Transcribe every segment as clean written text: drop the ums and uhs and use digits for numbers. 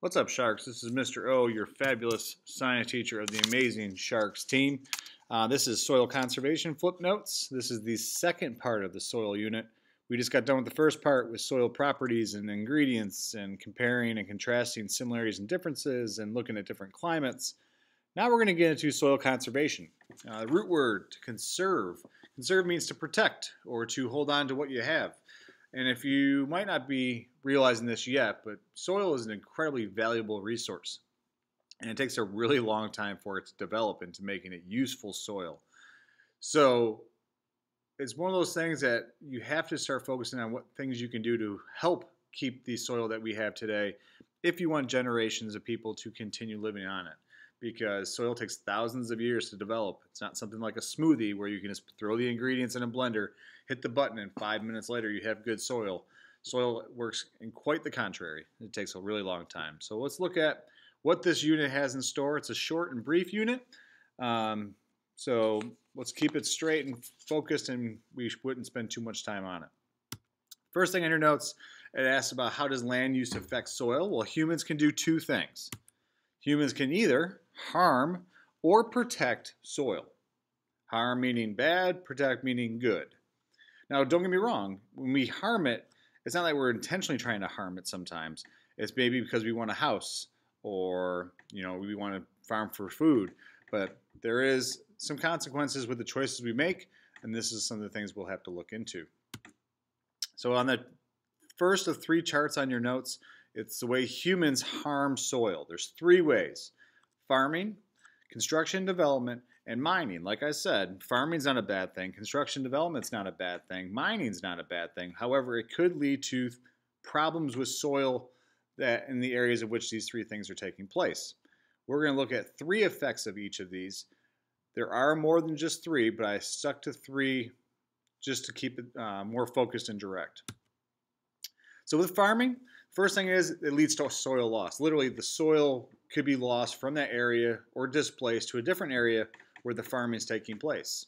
What's up, Sharks? This is Mr. O, your fabulous science teacher of the amazing Sharks team. This is soil conservation flip notes. This is the second part of the soil unit. We just got done with the first part with soil properties and ingredients and comparing and contrasting similarities and differences and looking at different climates. Now we're going to get into soil conservation. The root word, to conserve. Conserve means to protect or to hold on to what you have. And if you might not be realizing this yet, but soil is an incredibly valuable resource. And it takes a really long time for it to develop into making it useful soil. So it's one of those things that you have to start focusing on what things you can do to help keep the soil that we have today if you want generations of people to continue living on it. Because soil takes thousands of years to develop. It's not something like a smoothie where you can just throw the ingredients in a blender, hit the button, and 5 minutes later you have good soil. Soil works in quite the contrary. It takes a really long time. So let's look at what this unit has in store. It's a short and brief unit. So let's keep it straight and focused, and we wouldn't spend too much time on it. First thing on your notes, it asks about how does land use affect soil? Well, humans can do two things. Humans can either harm or protect soil. Harm meaning bad, protect meaning good. Now, don't get me wrong. When we harm it, it's not like we're intentionally trying to harm it sometimes. It's maybe because we want a house or, we want to farm for food. But there is some consequences with the choices we make, and this is some of the things we'll have to look into. So on the first of three charts on your notes, it's the way humans harm soil. There's three ways: farming, construction development, and mining. Like I said, farming's not a bad thing. Construction development's not a bad thing. Mining's not a bad thing. However, it could lead to problems with soil that in the areas of which these three things are taking place. We're going to look at three effects of each of these. There are more than just three, but I stuck to three just to keep it more focused and direct. So with farming, first thing is it leads to soil loss. Literally, the soil could be lost from that area or displaced to a different area where the farming is taking place.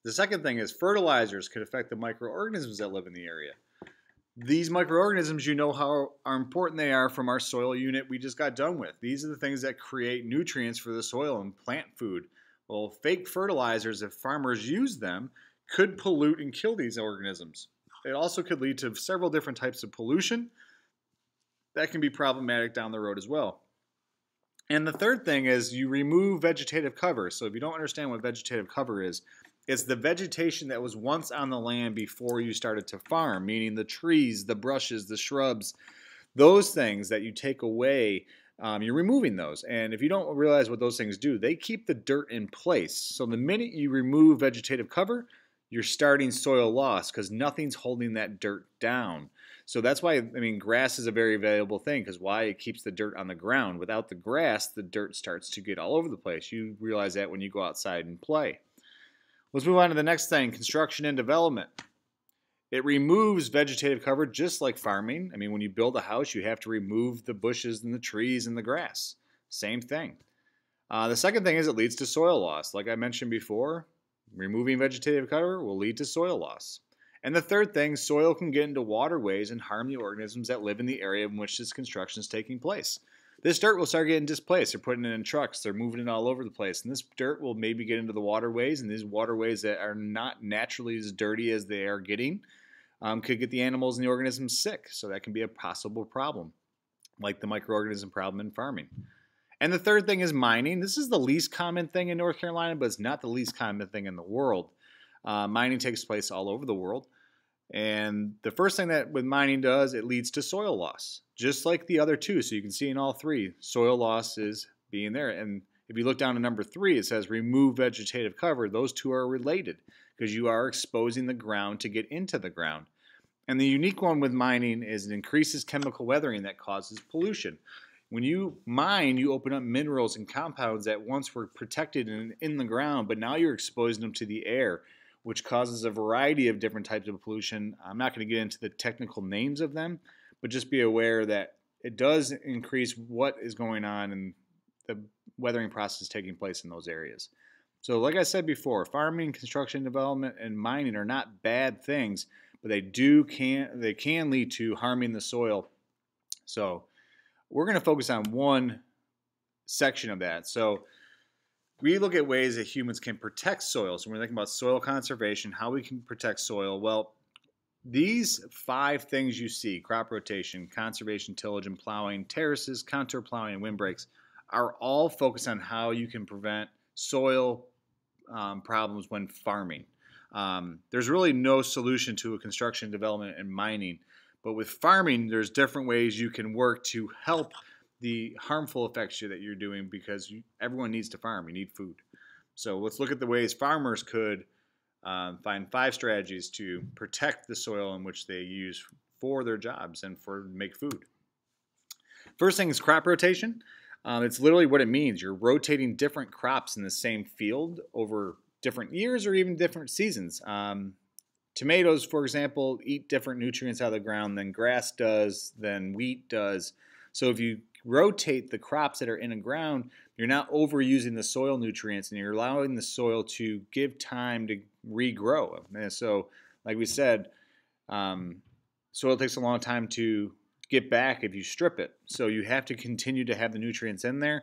The second thing is fertilizers could affect the microorganisms that live in the area. These microorganisms, you know how important they are from our soil unit we just got done with. These are the things that create nutrients for the soil and plant food. Well, fake fertilizers, if farmers use them, could pollute and kill these organisms. It also could lead to several different types of pollution that can be problematic down the road as well. And the third thing is you remove vegetative cover. So if you don't understand what vegetative cover is, it's the vegetation that was once on the land before you started to farm, meaning the trees, the brushes, the shrubs, those things that you take away, you're removing those. And if you don't realize what those things do, they keep the dirt in place. So the minute you remove vegetative cover, you're starting soil loss because nothing's holding that dirt down. So that's why, grass is a very valuable thing because why? It keeps the dirt on the ground. Without the grass, the dirt starts to get all over the place. You realize that when you go outside and play. Let's move on to the next thing, construction and development. It removes vegetative cover just like farming. When you build a house, you have to remove the bushes and the trees and the grass. Same thing. The second thing is it leads to soil loss. Like I mentioned before, removing vegetative cover will lead to soil loss. And the third thing, soil can get into waterways and harm the organisms that live in the area in which this construction is taking place. This dirt will start getting displaced. They're putting it in trucks. They're moving it all over the place. And this dirt will maybe get into the waterways, and these waterways that are not naturally as dirty as they are getting could get the animals and the organisms sick. So that can be a possible problem, like the microorganism problem in farming. And the third thing is mining. This is the least common thing in North Carolina, but it's not the least common thing in the world. Mining takes place all over the world. And the first thing that with mining does, it leads to soil loss, just like the other two. So you can see in all three, soil loss is being there. And if you look down to number 3, it says remove vegetative cover. Those two are related because you are exposing the ground to get into the ground. And the unique one with mining is it increases chemical weathering that causes pollution. When you mine, you open up minerals and compounds that once were protected in the ground, but now you're exposing them to the air, which causes a variety of different types of pollution. I'm not going to get into the technical names of them, but just be aware that it does increase what is going on and the weathering process taking place in those areas. So like I said before, farming, construction, development, and mining are not bad things, but they can lead to harming the soil. So we're going to focus on one section of that. So we look at ways that humans can protect soil. So when we're thinking about soil conservation, how we can protect soil, well, these 5 things you see, crop rotation, conservation, tillage, and plowing, terraces, contour plowing, and windbreaks, are all focused on how you can prevent soil problems when farming. There's really no solution to a construction, development, and mining. But with farming, there's different ways you can work to help the harmful effects that you're doing, because everyone needs to farm. You need food. So let's look at the ways farmers could find 5 strategies to protect the soil in which they use for their jobs and for make food. First thing is crop rotation. It's literally what it means. You're rotating different crops in the same field over different years or even different seasons. Tomatoes, for example, eat different nutrients out of the ground than grass does, than wheat does. So if you rotate the crops that are in the ground, you're not overusing the soil nutrients, and you're allowing the soil to give time to regrow. And so, like we said, soil takes a long time to get back if you strip it. So you have to continue to have the nutrients in there.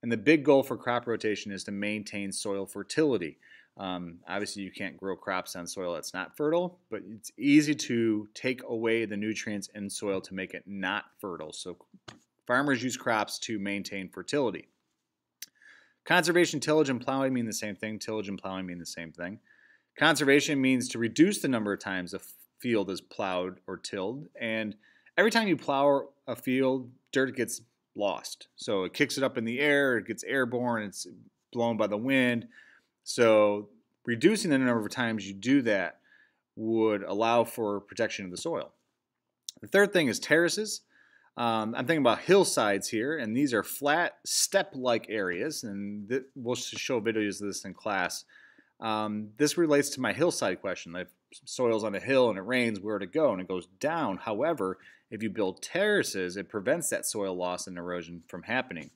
And the big goal for crop rotation is to maintain soil fertility. Obviously, you can't grow crops on soil that's not fertile, but it's easy to take away the nutrients in soil to make it not fertile. So farmers use crops to maintain fertility. Conservation, tillage, and plowing mean the same thing. Tillage and plowing mean the same thing. Conservation means to reduce the number of times a field is plowed or tilled, and every time you plow a field, dirt gets lost. So it kicks it up in the air, it gets airborne, it's blown by the wind. So reducing the number of times you do that would allow for protection of the soil. The third thing is terraces. I'm thinking about hillsides here, and these are flat, step-like areas, and we'll show videos of this in class. This relates to my hillside question. If soil's on a hill and it rains, where to go? And it goes down. However, if you build terraces, it prevents that soil loss and erosion from happening.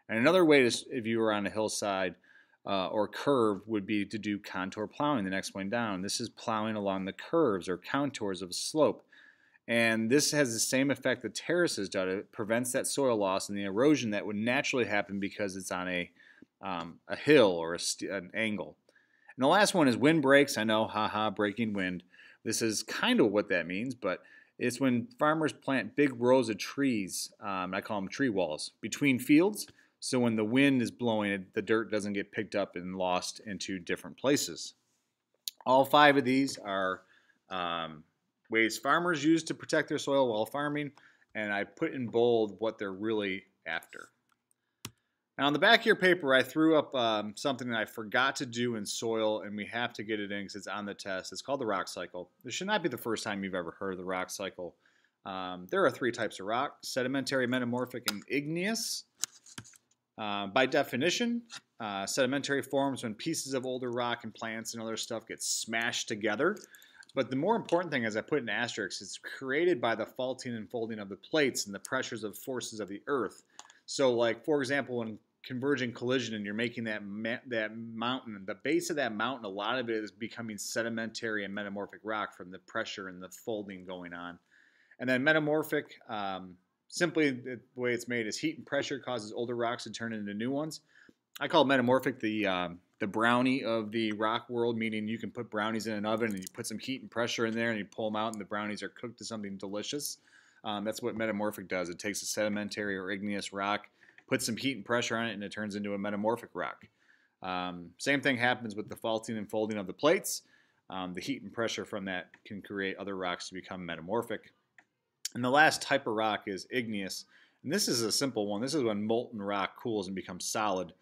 And another way to, if you were on a hillside or curve, would be to do contour plowing, the next one down. This is plowing along the curves or contours of a slope. And this has the same effect that terraces do. It prevents that soil loss and the erosion that would naturally happen because it's on a hill or an angle. And the last one is windbreaks. I know, haha, breaking wind. This is kind of what that means, but it's when farmers plant big rows of trees, I call them tree walls, between fields. So when the wind is blowing, the dirt doesn't get picked up and lost into different places. All 5 of these are ways farmers use to protect their soil while farming, and I put in bold what they're really after. Now on the back of your paper, I threw up something that I forgot to do in soil, and we have to get it in because it's on the test. It's called the rock cycle. This should not be the first time you've ever heard of the rock cycle. There are 3 types of rock: sedimentary, metamorphic, and igneous. By definition, sedimentary forms when pieces of older rock and plants and other stuff get smashed together. But the more important thing, as I put in asterisks, it's created by the faulting and folding of the plates and the pressures of forces of the earth. So, like, for example, when converging collision and you're making that mountain, the base of that mountain, a lot of it is becoming sedimentary and metamorphic rock from the pressure and the folding going on. And then metamorphic, simply the way it's made is heat and pressure causes older rocks to turn into new ones. I call metamorphic the brownie of the rock world, meaning you can put brownies in an oven and you put some heat and pressure in there and you pull them out and the brownies are cooked to something delicious. That's what metamorphic does. It takes a sedimentary or igneous rock, puts some heat and pressure on it, and it turns into a metamorphic rock. Same thing happens with the faulting and folding of the plates. The heat and pressure from that can create other rocks to become metamorphic. And the last type of rock is igneous. And this is a simple one. This is when molten rock cools and becomes solid.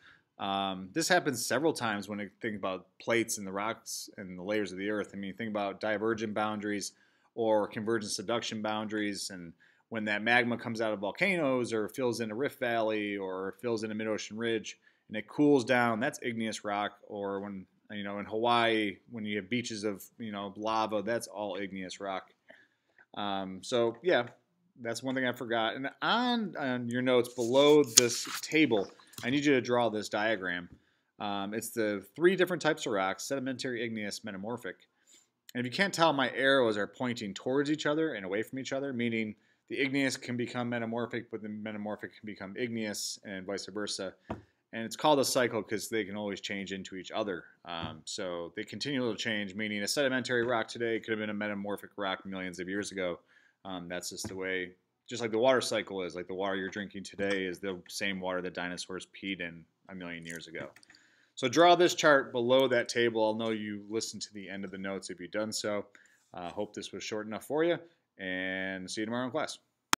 This happens several times when you think about plates and the rocks and the layers of the earth. I mean, think about divergent boundaries or convergent subduction boundaries, and when that magma comes out of volcanoes or fills in a rift valley or fills in a mid-ocean ridge and it cools down, that's igneous rock. Or when, in Hawaii, when you have beaches of, lava, that's all igneous rock. So yeah, that's one thing I forgot. And on your notes below this table, I need you to draw this diagram. It's the 3 different types of rocks: sedimentary, igneous, metamorphic. And if you can't tell, my arrows are pointing towards each other and away from each other, meaning the igneous can become metamorphic, but the metamorphic can become igneous, and vice versa. And it's called a cycle because they can always change into each other. So they continue to change, meaning a sedimentary rock today could have been a metamorphic rock millions of years ago. That's just the way, just like the water cycle is. Like the water you're drinking today is the same water that dinosaurs peed in a million years ago. So draw this chart below that table. I'll know you listened to the end of the notes if you've done so. Hope this was short enough for you, and see you tomorrow in class.